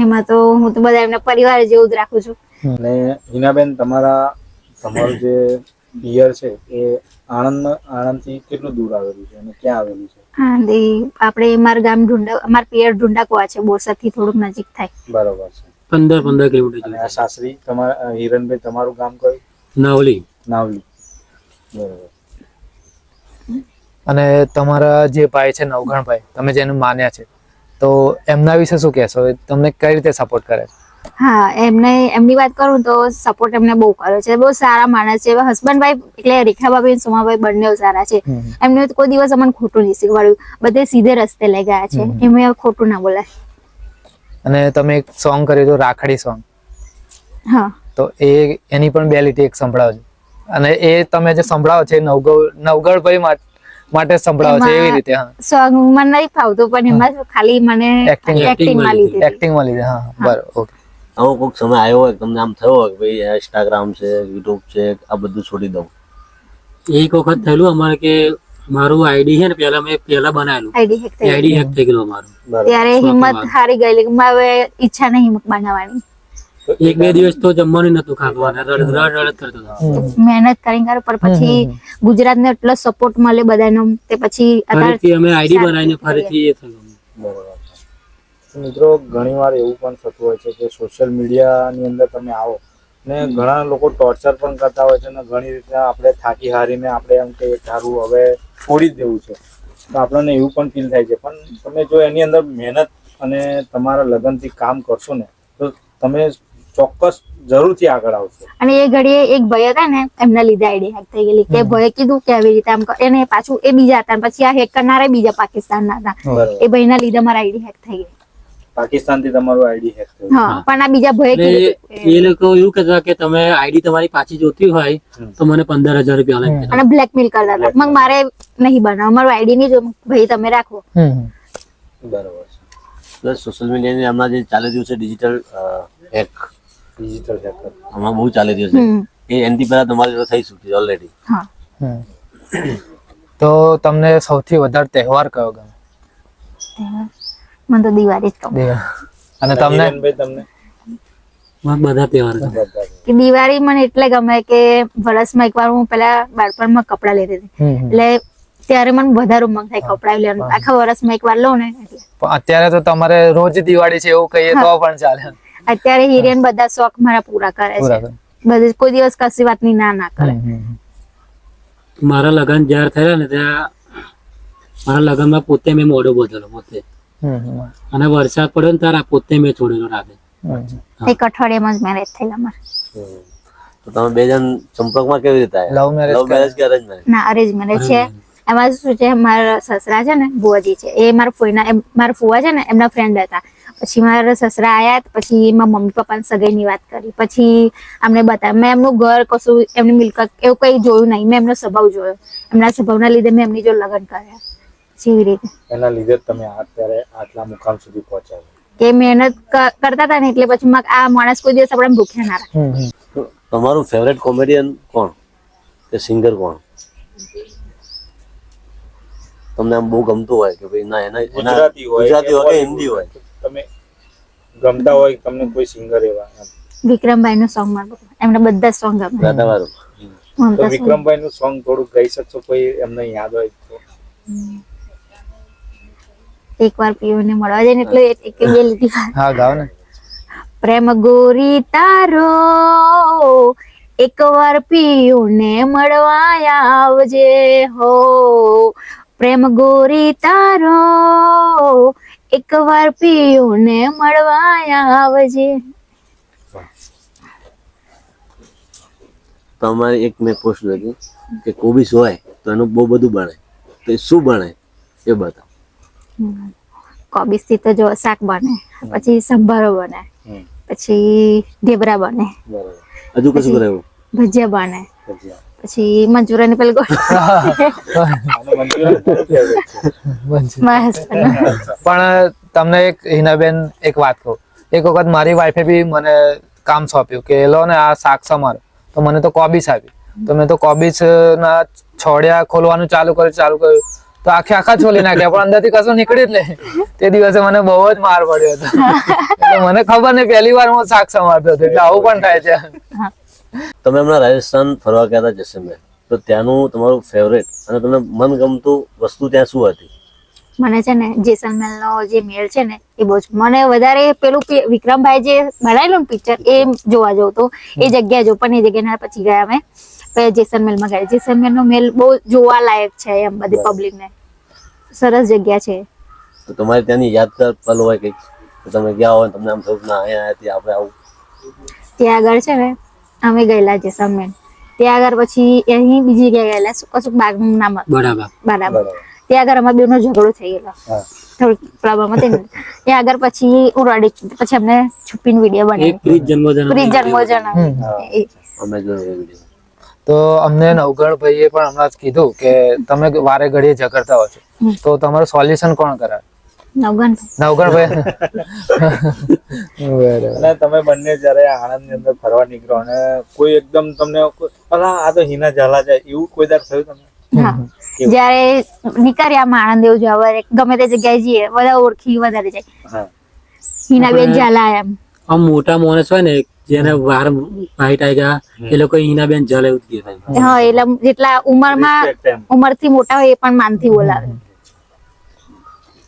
એમાં તો હું તો બધા એમના પરિવાર જેવું જ રાખું છું. અને હિનાબેન તમારું જે પિયર છે એ આણંદથી કેટલું દૂર આવેલું છે અને ક્યાં આવેલું છે? આપણે મારું ગામ અમારું પિયર ઢુંડાકવા છે, બોરસદ થી થોડુંક નજીક થાય. બરોબર છે. 15 કિલોમીટર. અને આ સાસરી તમારા હિરણભાઈ તમારું ગામ કયું? નાવલી. બરોબર. અને તમારા જે ભાઈ છે નવઘણભાઈ, તમે જેને માન્યા છે, તો એમના વિશે શું કહેશો? તમને કઈ રીતે સપોર્ટ કરે છે? હા, એમની વાત કરું તો સપોર્ટ એમને બહુ કર્યો છે. બહુ સારા માણસ છે. હસબન્ડ વાઈફ એટલે રેખાભાભી અને સોમાભાઈ બંને સારા છે. એમને કોઈ દિવસ અમને ખોટું નહીં શીખવાડ્યું. બધે સીધે રસ્તે લઈ ગયા છે. એમને ખોટું ના બોલાય. અને તમે એક સોંગ કર્યું હતું, રાખડી સોંગ. હા, તો એની પણ બે લીટી એક સંભળાવજો. અને એ તમે જે સંભળાવો છે નવગણભાઈ માટે સંભળાવો છે એવી રીતે? હા, સોંગ મને નહીં ફાવતું, પણ એમાં ખાલી મને એક્ટિંગમાં લીધી. હા, બરાબર. ઓકે. આવો કોઈક સમય આવ્યો હોય તમને આમ થયો હોય કે ભાઈ ઇન્સ્ટાગ્રામ છે, યુટ્યુબ છે, આ બધું છોડી દઉં, એક વખત થયેલું અમારે કે મારું આઈડી છે ને પેલા બનાવેલું આઈડી હેક થઈ ગઈ. આઈડી હેક થઈ ગયેલું અમારું. ત્યારે શોખ હિંમત વાત. હારી ગયેલી કે મારે ઈચ્છા નહીં બનાવવાની. એક બે દિવસ તો જમવાનું નતું ખાતું અને રડ કરતો હતો. મહેનત કરી પર પછી ગુજરાતને એટલો સપોર્ટ મળે બધાનો તે પછી અત્યારે ફરીથી અમે આઈડી બનાવીને ફરીથી એ થયું. બરાબર છે. તો મિત્રો ઘણીવાર એવું પણ થતું હોય છે કે સોશિયલ મીડિયાની અંદર તમે આવો ને ઘણા લોકો ટોર્ચર પણ કરતા હોય છે ને ઘણી રીતના આપણે થાકી હારીને આપણે એમ કહીએ કે સારું હવે છોડી જ દેવું છે, તો આપણને એવું પણ ફીલ થાય છે. પણ તમે જો એની અંદર મહેનત અને તમારા લગનથી કામ કરશો ને તો તમે ચોક્કસ જરૂરથી આગળ આવશો. અને એ ઘડીએ એક ભાઈ હતા ને એમના લીધે આઈડી હેક થઈ ગયેલી કે ભાઈએ કીધું કે આવી રીતે આમ એને પાછું એ બીજા હતા અને પછી આ હેક કરનારા બીજા પાકિસ્તાનના હતા. બરાબર. એ ભાઈના લીધે મારા આઈડી હેક થઈ ગઈ. પાકિસ્તાનથી તમારું આઈડી હેક થયું. હા પણ આ બીજા ભાઈએ એટલે કીધું એ લોકો એવું કહેતા કે તમે આઈડી તમારી પાછી જોતી હોય તો મને 15,000 રૂપિયા આલે. અને બ્લેકમેલ કરતા હતા. મગ મારે નહીં બનાવ, મારું આઈડી નહીં જો ભાઈ તમે રાખો. બરાબર છે. પ્લસ સોશિયલ મીડિયાની હમણાં જે ચાલી રહ્યું છે ડિજિટલ હેક, ડિજિટલ હેકર હમણાં બહુ ચાલી રહ્યું છે. એ એનથી પહેલા તમારી જોડે થઈ ચૂકી છે ઓલરેડી. હા તો તમને સૌથી વધારે તહેવાર કયો ગમે? મને તો દિવાળી જ ગમે. દિવાળી. અને તમને? હિરેનભાઈ તમને બધા તહેવાર કરે. બધા કે દિવાળી મને એટલે ગમે કે વર્ષમાં એકવાર હું પેલા બાળપણમાં કપડા લેતી હતી એટલે ત્યારે મને વધારે ઉમંગ થાય કપડા લેવાનું. આખા વર્ષમાં એકવાર લઉં ને એટલે. પણ અત્યારે તો તમારે રોજ દિવાળી છે એવું કહીએ તો પણ ચાલે. અત્યારે હિરેન બધા શોખ મારા પૂરા કરે પૂરા છે. કરે. બધી કોઈ દિવસ કશી વાતની ના કરે. મારા લગ્ન જ્યારે થયા ને ત્યાં મારા લગ્નમાં પોતે મેં મોઢો બોધેલો પોતે, અને વરસાદ પડ્યો ને ત્યારે પોતે મેં છોડેલો રાતે. એક અઠવાડિયામાં જ મેરેજ થયેલા મારા. તો તમે બે જણ સંપર્કમાં કેવી રીતે આવ્યા? લવ મેરેજ લવ મેરેજ કે અરેન્જ મેરેજ? ના અરેન્જ મેરેજ છે. એમાં શું છે મારા સસરા છે ને બુઆજી છે એ મારા ફોઈના મારા ફુવા છે ને એમના ફ્રેન્ડ હતા. પછી મારા સસરા આયા પછી મારા મમ્મી પપ્પાને સગાઈની વાત કરી પછી અમને બતાવ્યા. મેં એમનું ઘર કશું એમની મિલકત એવું કઈ જોયું નહીં. મેં એમનો સ્વભાવ જોયો. એમના સ્વભાવના લીધે મેં એમની જો લગ્ન કર્યા. જેવી રીતે એના લીધે જ તમે અત્યારે આટલા મુકામ સુધી પહોંચ્યા છો. કે મહેનત કરતા હતા ને એટલે પછી આ માણસ કોઈ દિવસ આપણે ભૂખ્યા ના રાખે. તો તમારું ફેવરેટ કોમેડિયન કોણ કે સિંગર કોણ તમને આમ બહુ ગમતું હોય કે ભાઈ ના એના ગુજરાતી હોય કે હિન્દી હોય? તમે ગમતા હોય તમને કોઈ સિંગર એવા વિક્રમભાઈ નું સોંગ મારું એમને બધા સોંગ ગમે. રાધાવાળું. મને તો તો વિક્રમભાઈ નું સોંગ થોડું ગાઈ શકશો? કોઈ એમને યાદ હોય તો? એકવાર પીઓને મળવા જાય ને એટલે એક બે લીટી હા ગાવ ને. પ્રેમ ગોરી તારો એકવાર પીઓને મળવા આવજે હો. પ્રેમ ગોરી તારો એકવાર પીઓને મળવા આવજે. તમારે એક મેં પોસ્ટ લખી કે કોબીસ હોય તો એનું બહુ બધું બને, તો એ શું બને એ બતાવો. કોબીજ થી તો જો શાક બને, પછી સંભારો બને, પછી ઢેબરા બને, બરાબર. હજુ કશું કરે એવું? ભજીયા બને, ભજીયા. પછી મંચુરિયન પેલું આનું મંચુરિયન થોડું favourite છે. મસ્ત બને. પણ તમને એક હિનાબેન એક વાત કહું. એક વખત મારી વાઈફે બી મને કામ સોંપ્યું કે લો ને આ શાક સમારો, તો મને તો કોબીજ આપી. તો મેં તો કોબીજ ના છોડિયા ખોલવાનું ચાલુ કર્યું તો આખા છોલી નાખ્યા પણ અંદરથી કશું નીકળ્યું જ નહીં. તે દિવસે મને બહુ જ માર પડ્યો હતો. એટલે મને ખબર નહીં પહેલી વાર હું શાક સમારતો હતો એટલે આવું પણ થાય છે. તમે હમણાં રાજસ્થાન ફરવા ગયા હતા જેસલમેર, તો ત્યાંનું તમારું ફેવરેટ અને તમને મનગમતું વસ્તુ ત્યાં શું હતી? મને છે ને જેસલમેર નો જે મેળ છે ને એ બહુ જ મને વધારે પેલું વિક્રમભાઈ જે બનાવેલું ને પિક્ચર એ જોવા જવું તો એ જગ્યા જો પણ એ જગ્યા પછી ગયા અમે જેસલમેર માં ગયા. જેસલમેર નો મેલ બહુ જોવા લાયક છે એમ બધી પબ્લિક ને સરસ જગ્યા છે. તો તમારે ત્યાંની યાદગાર પલ હોય કઈક તમે ગયા હોય તમને આમ થયું ના અહીંયા આવ્યા આપણે આવું? ત્યાં આગળ છે ને અમે ગયેલા જેસલમેર, ત્યાં આગળ પછી અહીં બીજી જગ્યાએ ગયેલા કશું બાગ નું નામ બરાબર. ત્યાં આગળ અમારા બેનો ઝઘડો થઈ ગયેલો, થોડીક પ્રોબ્લેમ હતી ને ત્યાં આગળ પછી હું રડી પછી અમને છુપીને વિડીયો બનાવી પ્રી જન્મોજન અમે જોયું વિડીયો. તો અમને નવગણ ભાઈએ પણ હમણાં જ કીધું કે તમે વારે ઘડીએ ઝઘડતા હો છો તો તમારું સોલ્યુશન કોણ કરાવે? નવગણભાઈ બરાબર. અને તમે બંને જ્યારે આણંદ ની અંદર ફરવા નીકળો અને કોઈ એકદમ તમને અલા આ તો હિના ઝાલા છે એવું કોઈ દર થયું તમને? હા જયારે નીકળ્યા આણંદ એવું જવા ગમે તે જગ્યાએ જઈએ બધા ઓળખી વધારે જાય હા હિનાબેન ઝાલા એમ. આમ મોટા માણસ હોય ને જેને વાર વાઈટ આવી ગયા એ લોકો હિનાબેન ઝાલા એવું જ કહેવાય. હા એટલે જેટલા Respect એમ. ઉંમર થી મોટા હોય એ પણ માનથી બોલાવે.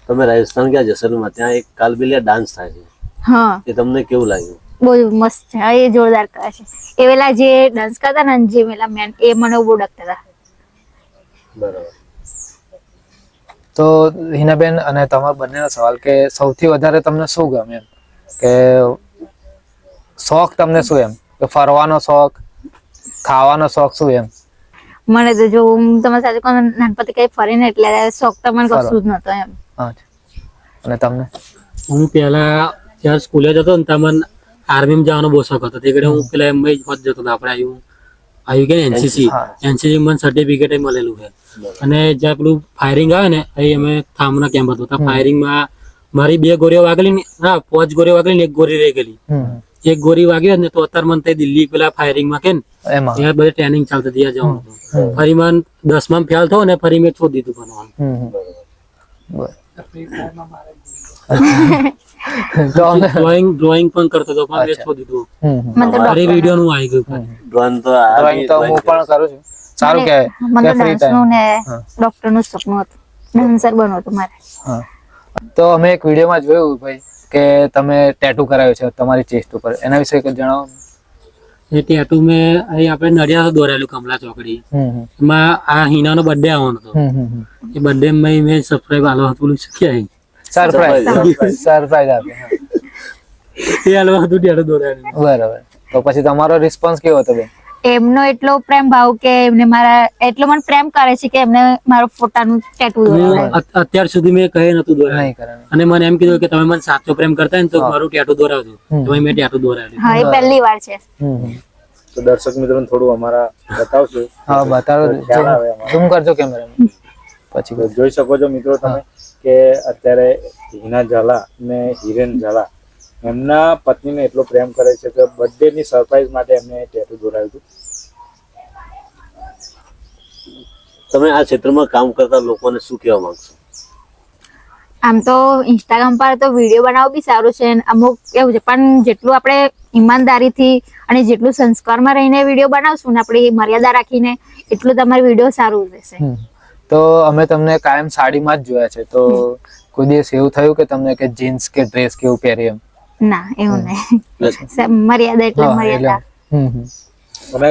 તમે રાજસ્થાન ગયા જેસલમેર, ત્યાં એક કાલબેલિયા ડાન્સ થાય છે, હા એ તમને કેવું લાગ્યું? બહુ મસ્ત છે એ જોરદાર કરે છે. એ પેલા જે ડાન્સ કરતા ને જે પેલા મેન એ મને બહુ ડકતા હતા. બરાબર. તો હિનાબેન અને તમારા બંનેનો સવાલ કે સૌથી વધારે તમને શું ગમે એમ કે શોખ તમને શું એમ કે ફરવાનો શોખ, ખાવાનો શોખ શું એમ? મને તો જો હું તમારી સાથે કોઈ નાનપણથી કઈ ફરીને એટલે શોખ તો મને કશું જ નતો એમ. હા અને તમને? હું પેલા જ્યારે સ્કૂલે જતો ને ત્યાં મને આર્મીમાં જવાનો બહુ શોખ હતો. તે ઘડી હું પેલા એમ જ જતો હતો. આપણે આવ્યું કે એનસીસી, હા. એનસીસી મને સર્ટિફિકેટ મળેલું છે. અને જ્યાં પેલું ફાયરિંગ આવે ને અહીં અમે થામના કેમ્પ હતો. ત્યાં ફાયરિંગમાં મારી 2 ગોળીઓ વાગેલી ને, હા 5 ગોળીઓ વાગેલી ને 1 ગોળી રહી ગયેલી. એક ગોળી વાગી ને તો અત્યારે મને ત્યાં દિલ્હી પેલા ફાયરિંગમાં કે ને એમાં ત્યાં બધી ટ્રેનિંગ ચાલતી હતી, ત્યાં જવાનું હતું. ફરી મને 10માં ફેલ થયો ને ફરી મેં છોડી દીધું ભણવાનું. તો અમે ડ્રોઈંગ પણ કરતો હતો પણ મેં છોડી દીધું. મને તો ફરી વિડીયો નું આવી ગયું. ડ્રોઈંગ તો ડ્રોઈંગ તો હું પણ કરું છું. સારું કહેવાય મને કે તો ફ્રી ડાન્સ નું ટાઈમ. ને હા. ડોક્ટર નું સપનું હતું. ડાન્સર બનવું હતું મારે. હા તો અમે એક વિડીયોમાં જોયું ભાઈ કે તમે ટેટુ કરાવ્યો છે તમારી ચેસ્ટ ઉપર, એના વિશે કંઈક જણાવો. એ ટેટુ મેં અહીં આપણે નડિયાદ દોરેલું કમલા ચોકડી. એમાં આ હિનાનો બર્થડે આવવાનો હતો. એ બર્થડે મેં સરપ્રાઈઝ આલો હતું શીખ્યા. સરપ્રાઈઝ આપે. એ આલવા હતું ટેટુ દોરાયેલું. બરાબર. તો પછી તમારો રિસ્પોન્સ કેવો હતો બેન? એમનો એટલો પ્રેમ ભાવ કે એમને મારા એટલો મને પ્રેમ કરે છે કે એમને મારો ફોટાનું ટેટુ દોરાવ્યું. અત્યાર સુધી મેં કહે નતું દોરાયું. નહીં કરે. અને મને એમ કીધું કે તમે મને સાચો પ્રેમ કરતા હોય ને તો મારું ટેટુ દોરાવજો. તો મેં ટેટુ દોરાવ્યું. હા એ પહેલી વાર છે. તો દર્શક મિત્રોને થોડું અમારા બતાવશો? હા બતાવો, ખ્યાલ આવે અમારે. ઝૂમ કરજો કેમેરામાં. પછી તો જોઈ શકો છો મિત્રો તમે કે અત્યારે હિના ઝાલા ને હિરેન ઝાલા એમના પત્નીને એટલો પ્રેમ કરે છે કે બર્થડે ની સરપ્રાઈઝ માટે એમને ટેટુ દોરાવ્યું હતું. તમે આ ક્ષેત્રમાં કામ કરતા લોકોને શું કહેવા માંગશો? આમ તો ઇન્સ્ટાગ્રામ પર તો વિડીયો બનાવવું બી સારું છે અને અમુક એવું છે પણ જેટલું આપણે ઈમાનદારીથી અને જેટલું સંસ્કારમાં રહીને વિડીયો બનાવશું ને આપણી મર્યાદા રાખીને એટલું તમારું વિડીયો સારું રહેશે. તો અમે તમને કાયમ સાડીમાં જ જોયા છે, તો કોઈ દિવસ એવું થયું કે તમને કે જીન્સ કે ડ્રેસ કેવું પહેરી એમ? ના એવું નહીં. મર્યાદા એટલે મર્યાદા. અને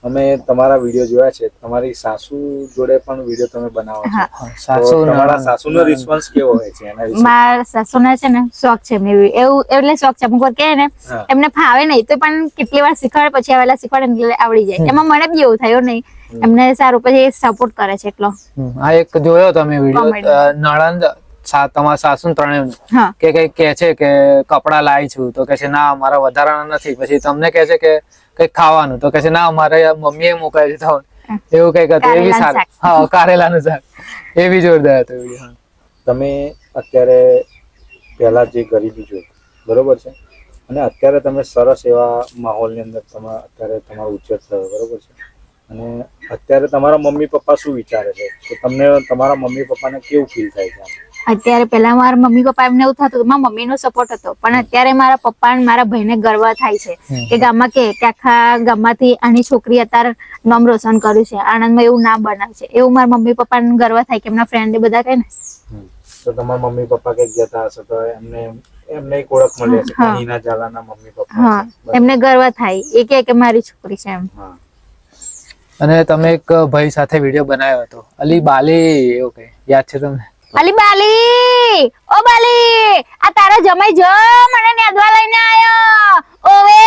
અમે તમારા વિડીયો જોયા છે, તમારી સાસુ જોડે પણ વિડીયો તમે બનાવો છો. હા તો સાસુ તમારા સાસુનો રિસ્પોન્સ કેવો હોય છે એના વિશે? મારા સાસુને છે ને શોખ છે એમને એવું એટલે શોખ છે અમુક વાર કહે ને હા. એમને ફાવે નહીં તો પણ કેટલી વાર શીખવાડે પછી આવેલા શીખવાડે એટલે આવડી જાય. એમાં મને બી એવું થયું નહીં. એમને સારું પછી સપોર્ટ કરે છે એટલો. આ એક જોયો તમે વિડીયો Comedy. નણંદ તમારા સાસુ ત્રણેય હા કે કઈ કે છે કે કપડા લાવી છું તો કે છે ના મારા વધારાના નથી, પછી તમને કે છે કે કઈક ખાવાનું તો કે છે ના મારે મમ્મીએ મોકલ્યું છે તો એવું કઈક હતું. એ બી કારેલાનું સારું. શાક. હા કારેલાનું શાક એ બી જોરદાર હતું વિડીયો. તમે અત્યારે પહેલા જે ગરીબી જોઈ બરોબર છે અને અત્યારે તમે સરસ એવા માહોલની અંદર તમે અત્યારે તમારો ઉછેર થયો બરોબર છે અને અત્યારે તમારા મમ્મી પપ્પા શું વિચારે છે કે તમને તમારા મમ્મી પપ્પાને કેવું ફીલ થાય છે? અત્યારે પેલા મારા મમ્મી પપ્પા એમને એવું થતું હતું, મારા મમ્મીનો સપોર્ટ હતો પણ અત્યારે મારા પપ્પા અને મારા ભાઈને ગર્વ થાય છે કે ગામમાં કે આખા ગામમાંથી આની છોકરી અત્યારે નામ રોશન કર્યું છે, આણંદમાં એવું નામ બનાવે છે, એવું મારા મમ્મી પપ્પાને ગર્વ થાય કે એમના ફ્રેન્ડ બધા કહે ને. તો તમારા મમ્મી પપ્પા કઈક જતા હશે તો એમને એક ઓળખ મળી હશે કે હા. હિના ઝાલાના મમ્મી પપ્પા હા છે. એમને ગર્વ થાય એ કે મારી છોકરી છે એમ. હા. અને તમે એક ભાઈ સાથે વિડીયો બનાવ્યો હતો અલી બાલી એવું કઈ યાદ છે તમને? અલી બાલી, ઓ બાલી, આ તારા જમાઈ જો મને નેદવા લઈને આયો. ઓવે,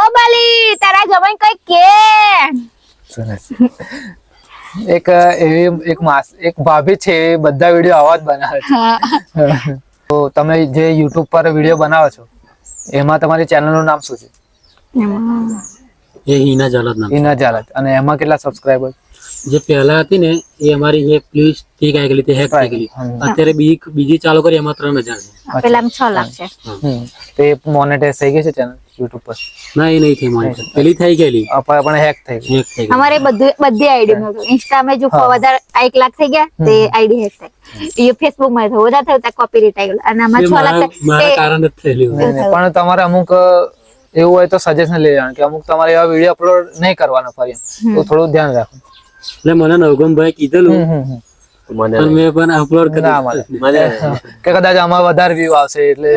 ઓ બાલી, તારા જમાઈ કઈ કે. સરસ. એક એવી એક ભાભી છે એ બધા વિડીયો આવા જ બનાવે છે. તો તમે જે યુટ્યુબ પર વિડીયો બનાવો છો એમાં તમારી ચેનલનું નામ શું છે? એ હિના ઝાલા જ નામ. હિના ઝાલા. અને એમાં કેટલા સબસ્ક્રાઇબર? જે પહેલા હતી ને એ અમારી જે પ્લીઝ ઠીક આવી ગયેલી હેક થઈ ગયેલી. અત્યારે બીજી ચાલુ કરી એમાં 3000 છે. પેલા 6 લાખ છે. તો એ મોનેટાઈઝ થઈ ગઈ છે ચેનલ YouTube પર? ના એ નહીં થઈ મોનિટર, પેલી થઈ ગયેલી પણ હેક થઈ ગઈ. હેક થઈ ગઈ. અમારે બધી આઈડી માં હતું. ઇન્સ્ટા માં જો વધારે 1 લાખ થઈ ગયા તે આઈડી હેક થઈ. એ ફેસબુક માં થયું વધારે થયું તો કોપીરાઈટ આવી ગયું અને આમાં 6 લાખ મારા કારણે જ થયેલું. પણ તમારે અમુક એવું હોય તો સજેશન લઈ લેવાનું કે અમુક તમારે એવા વિડીયો અપલોડ નહીં કરવાનો ફરી, તો થોડું ધ્યાન રાખો. એટલે મને નવગમભાઈ કીધેલું પણ મેં પણ અપલોડ ના મળે કે કદાચ આમાં વધારે વ્યૂ આવશે એટલે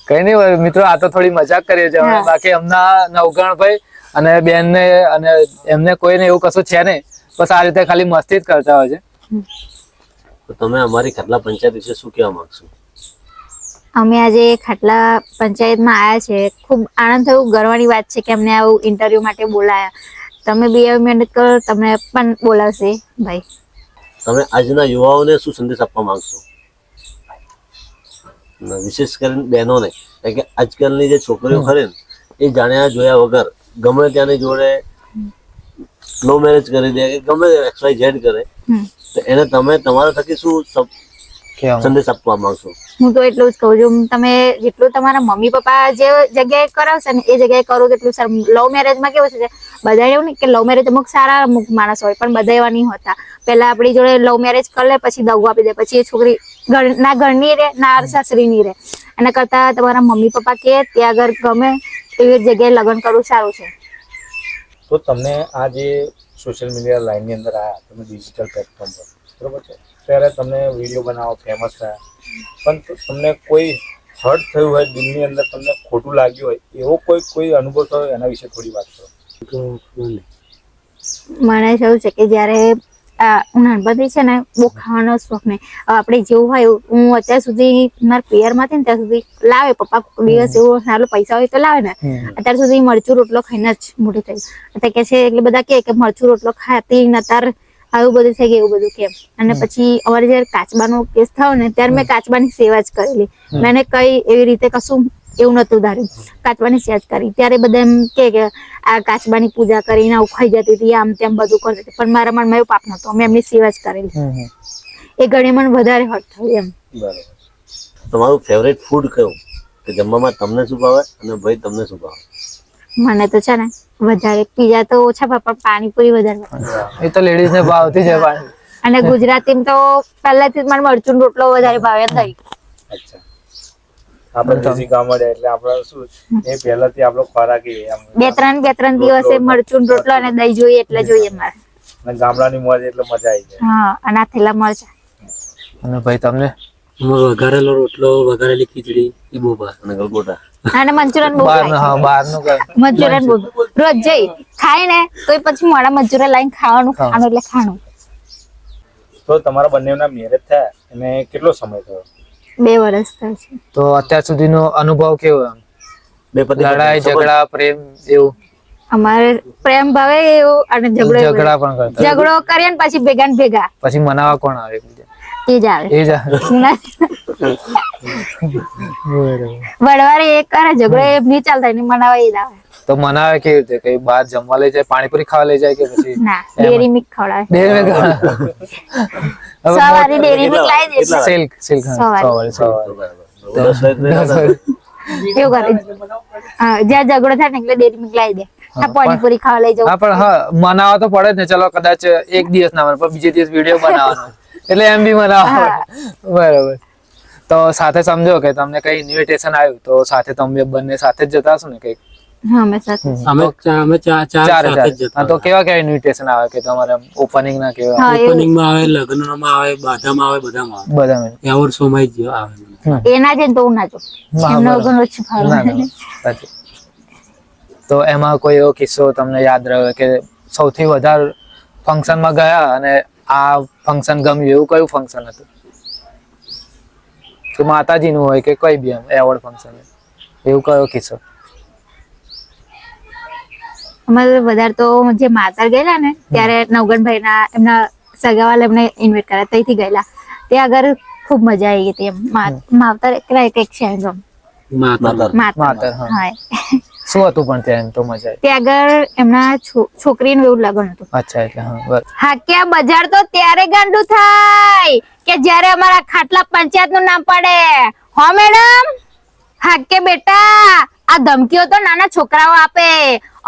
કઈ નહીં મિત્રો, આ તો થોડી મજાક કરીએ છીએ. બાકી એમના નવગણભાઈ અને બેન ને અને એમને કોઈને એવું કશું છે નહીં, બસ આ રીતે ખાલી મસ્તી જ કરતા હોય છે. તો તમે અમારી ખાટલા પંચાયત વિશે શું કહેવા માંગશો? અમે આજે ખાટલા પંચાયતમાં આવ્યા છે. ખૂબ આનંદ થયો, ગર્વની વાત છે કે અમને આવું ઇન્ટરવ્યુ માટે બોલાયા. તમે બી એવી મહેનત કરો, તમને પણ બોલાવશે ભાઈ. તમે આજના યુવાઓને શું સંદેશ આપવા માંગશો? વિશેષ કરીને બહેનોને, કારણ કે આજકાલની જે છોકરીઓ ખરી ને એ જાણ્યા જોયા વગર ગમે ત્યાંની જોડે લો મેરેજ કરી દે કે ગમે XYZ કરે, તો એને તમે તમારા થકી શું સંદેશ આપવા માંગશો? હું તો એટલું જ કહું છું, તમે જેટલું તમારા મમ્મી પપ્પા જે જગ્યાએ કરાવશે ને એ જગ્યાએ કરો તેટલું સારું. લવ મેરેજમાં કેવું છે બધા એવું નહીં કે લવ મેરેજ અમુક સારા અમુક માણસ હોય પણ બધા એવા નહીં હોતા. પેલા આપણી જોડે લવ મેરેજ કરી લે પછી દગો આપી દે, પછી એ છોકરી ના ઘરની રહે ના સાસરીની રહે. એના કરતા તમારા મમ્મી પપ્પા કે ત્યાં આગળ ગમે એવી જગ્યાએ લગ્ન કરવું સારું છે. તો તમને આ જે સોશિયલ મીડિયા લાઈનની અંદર આવ્યા, તમે ડિજિટલ પ્લેટફોર્મ પર બરોબર છે, ત્યારે તમને વિડીયો બનાવો, ફેમસ થયા, પણ તમને કોઈ હર્ટ થયું હોય દિલની અંદર, તમને ખોટું લાગ્યું હોય એવો કોઈ અનુભવ થયો, એના વિશે થોડી વાત કરો. મને એવું છે કે જ્યારે હું નાનપણથી છે ને બહુ ખાવાનો શોખ નહીં. હવે આપણે જેવું હોય હું અત્યાર સુધી મારા પિયરમાં હતી ને ત્યાં સુધી લાવે પપ્પા દિવસ એવો સારો પૈસા હોય તો લાવે ને. અત્યાર સુધી મરચું રોટલો ખાઈને જ મોટી થઈ. અત્યારે કે છે એટલે બધા કે મરચું રોટલો ખાતી ને અત્યારે આવું બધું થઈ ગયું એવું બધું કેમ. અને પછી અમારે જયારે કાચબાનો કેસ થયો ને ત્યારે મેં કાચબાની સેવા જ કરેલી. મેં કઈ એવી રીતે કશું એવું નતું ધાર્યું, કાચબાની સેવા જ કરી. ત્યારે બધા એમ કે આ કાચબાની પૂજા કરીને આવું ખાઈ જતી હતી, આમ તેમ બધું કરતી હતી, પણ મારા મનમાં એવું પાપ નતું. અમે એમની સેવા જ કરેલી. એ ઘણી મને વધારે હર્ટ થયું એમ. બરાબર. તમારું ફેવરેટ ફૂડ કયું કે જમવામાં તમને શું ભાવે અને ભાઈ તમને શું ભાવે? મને તો છે ને વધારે પીઝા તો ઓછા ભાવે પણ પાણીપુરી વધારે ભાવે. એ તો લેડીઝ ને ભાવતી છે પાણી. અને ગુજરાતીમાં તો પહેલાથી જ મને મરચું રોટલો વધારે ભાવે દહીં. અચ્છા, આપણે દેશી ગામડે એટલે આપણે શું એ પહેલાથી આપણો ખોરાક બે ત્રણ દિવસે મરચું રોટલો અને દહીં જોઈએ એટલે જોઈએ મારે. અને ગામડાની મોજ એટલે મજા આવી જાય. હા, અને આ થેલા મરચા. અને ભાઈ તમને? વઘારેલો રોટલો, વઘારેલી ખીચડી એ બહુ ભાવે. અને ગલગોટા અને મંચુરિયન બહુ બહારનું મંચુરિયન બહુ રોજ જઈ ખાય ને તો પછી મોડા મંચુરિયન લાઈન ખાવાનું એટલે ખાવાનું. તો તમારા બંનેના મેરેજ થયા અને કેટલો સમય થયો? 2 વર્ષ થયા છે. તો અત્યાર સુધીનો અનુભવ કેવો? લડાઈ ઝઘડા પ્રેમ એવું? અમારે પ્રેમ ભાવે એવું અને ઝઘડા પણ કરતા? ઝઘડો કરીએ ને પછી ભેગા ને ભેગા. પછી મનાવા કોણ આવે? એ જ આવે. એ જ આવે. વડવારે એક કરે ઝઘડો એ નહીં ચાલતા એને મનાવા એ જ આવે. તો મનાવે કેવી રીતે? કઈ બહાર જમવા લઈ જાય, પાણીપુરી ખાવા લઈ જાય કે પછી? ના, ડેરી મિલ્ક ખવડાવે. ડેરી મિલ્ક સવારે ડેરી મિલ્ક લાવી દે. સિલ્ક એવું કરે. હા, જ્યાં ઝઘડો થાય ને એટલે ડેરી મિલ્ક લાવી દે. આ પાણીપુરી ખાવા લઈ જાવ. હા, પણ હા મનાવા તો પડે જ ને. ચલો કદાચ એક દિવસ ના પણ બીજે દિવસ વિડીયો બનાવવાનો એટલે એમ બી મનાવા પડે. બરાબર. તો સાથે સમજો કે તમને કઈ ઇન્વિટેશન આવ્યું તો સાથે તમે બંને સાથે જ જતા હશો ને? કઈક હા, અમે સાથે. અમે ચાર સાથે જ જતા. તો કેવા કેવા ઇન્વિટેશન આવે કે તમારે ઓપનિંગ ના કેવા? હા, એવું. ઓપનિંગ માં આવે, લગ્નમાં આવે, બાધામાં આવે, બધામાં આવે. બધામાં. એવોર્ડ શો માં જ આવે. એ ના જાય તો હું ના જાઉં. એમનો ઘણો ઓછું ફાવે. સાચું. તો એમાં કોઈ એવો કિસ્સો તમને યાદ રહ્યો કે સૌથી વધારે ફંક્શન માં ગયા અને આ ફંક્શન ગમ્યું એવું કયું ફંક્શન હતું? કે માતાજી નું હોય કે કોઈ બી એમ એવોર્ડ ફંક્શન એવું કયો કિસ્સો? અમારે વધારે તો જે માતર ગયેલા ને ત્યારે નવગણભાઈ ના એમના સગાવાલા એમને ઇન્વાઇટ કર્યા, ત્યાંથી ગયેલા. ત્યાં આગળ ખૂબ મજા આવી હતી એમ. માવતર એક છે માતર. માતર. હા, શું હતું પણ ત્યાં એમ તો મજા આવી? ત્યાં આગળ એમના છોકરીનું એવું લગ્ન હતું. અચ્છા, એટલે હા બરાબર. હાક્યા બજાર તો ત્યારે ગાંડું થાય કે જ્યારે અમારા ખાટલા પંચાયત નું નામ પડે. હો મેડમ, હાકે બેટા, આ ધમકીઓ તો નાના છોકરાઓ આપે.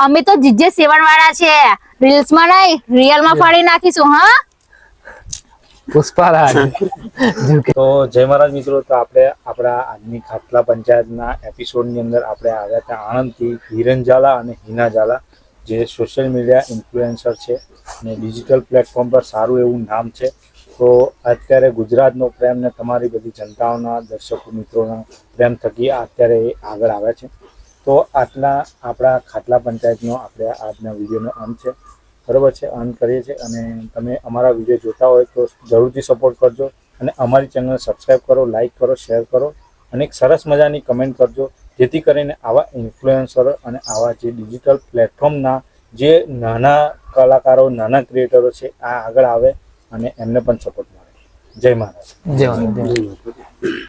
અમે તો જીજે સેવન વાળા છે, રીલ્સ માં નહીં રિયલ માં ફાડી નાખીશું. હા, પુષ્પારાજ. તો જય મહારાજ મિત્રો, તો આપણે આપણા આજની ખાટલા પંચાયતના એપિસોડની અંદર આપણે આવ્યા હતા આણંદથી હિરન ઝાલા અને હિના ઝાલા, જે સોશિયલ મીડિયા ઇન્ફ્લુએન્સર છે અને ડિજિટલ પ્લેટફોર્મ પર સારું એવું નામ છે. તો અત્યારે ગુજરાતનો પ્રેમ ને તમારી બધી જનતાઓના, દર્શકો મિત્રોના પ્રેમ થકી અત્યારે એ આગળ આવ્યા છે. તો આટલા આપણા ખાટલા પંચાયતનો આપણે આજના વિડીયોનો અંત છે, બરાબર છે, અંત કરીએ છીએ. અને તમે અમારા વિડીયો જોતા હોય તો જરૂરથી સપોર્ટ કરજો અને અમારી ચેનલ સબસ્ક્રાઈબ કરો, લાઇક કરો, શેર કરો અને એક સરસ મજાની કમેન્ટ કરજો, જેથી કરીને આવા ઇન્ફ્લુએન્સરો અને આવા જે ડિજિટલ પ્લેટફોર્મના જે નાના કલાકારો, નાના ક્રિએટરો છે આ આગળ આવે અને એમને પણ સપોર્ટ મળે. જય મહારાજ. જય માતાજી.